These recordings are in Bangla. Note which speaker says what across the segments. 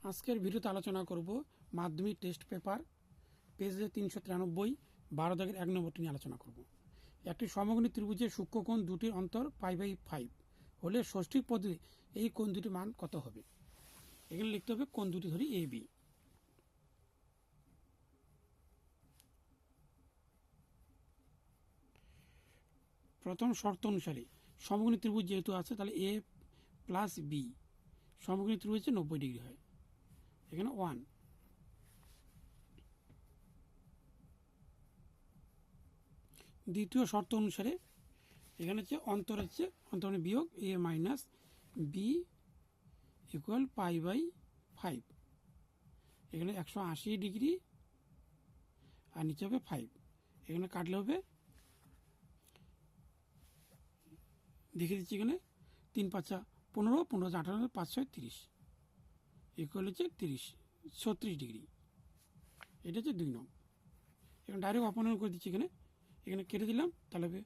Speaker 1: আজকের ভিডিওতে আলোচনা করব মাধ্যমিক টেস্ট পেপার পেজে 393 12 দাগের 1 নম্বরটি নিয়ে আলোচনা করব। একটি সমকোণী ত্রিভুজের সূক্ষ্মকোণ দুটির অন্তর π/5 হলে ষষ্ঠীর পদ্ধতি এই কোণ দুটির মান কত হবে। এখানে লিখতে হবে কোণ দুটি ধরি এ বি। প্রথম শর্ত অনুসারে সমকোণী ত্রিভুজ যেহেতু আছে তাহলে এ প্লাস বি সমকোণী ত্রিভুজে 90 ডিগ্রি হয়, এখানে 1। দ্বিতীয় শর্ত অনুসারে এখানে হচ্ছে অন্তর মানে বিয়োগ এ মাইনাস বি ইকুয়াল π/5, এখানে 180 ডিগ্রি আর নিচে হবে 5, এখানে কাটলে হবে, দেখে দিচ্ছি এখানে 3 × 5 = 15, 15 × 18, 5 × 6 = 30, ইকুয়াল হচ্ছে 36 ডিগ্রি। এটা হচ্ছে 2 নং। এখানে ডাইরেক্ট অপনয়ন করে দিচ্ছি, এখানে কেটে দিলাম, তাহলে হবে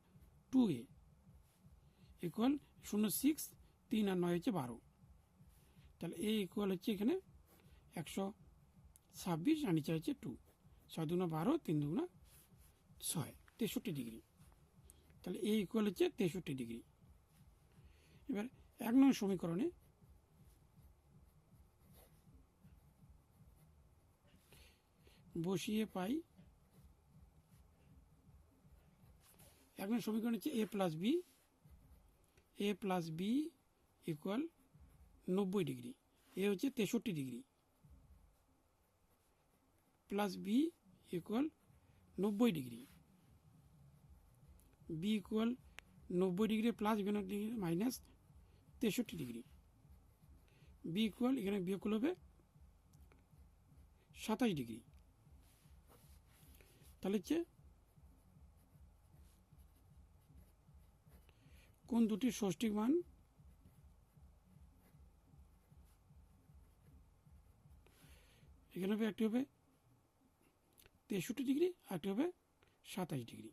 Speaker 1: 2a ইকুয়াল 0, 6, 3 আর 9 হচ্ছে 12, তাহলে এ ইকুয়াল হচ্ছে এখানে 126 আর নিচে হচ্ছে 2, 6 × 2 = 12, 3 × 2 = 6, 63 ডিগ্রি। তাহলে এ ইকুয়াল হচ্ছে 63 ডিগ্রি। এবার 1 নং সমীকরণে বসিয়ে পাই 1 নং সমীকরণ হচ্ছে A plus B equal 90 degree, A হচ্ছে 63 degree, plus B equal 90 degree, B equal 90 degree plus minus 63 degree, B equal এখানে বিয়োগ করলে হবে 27 ডিগ্রি। তাহলে হচ্ছে কোণ দুটির ষষ্ঠিক মান এখানে হবে, একটি হবে 63 ডিগ্রি আর একটি হবে 27 ডিগ্রি।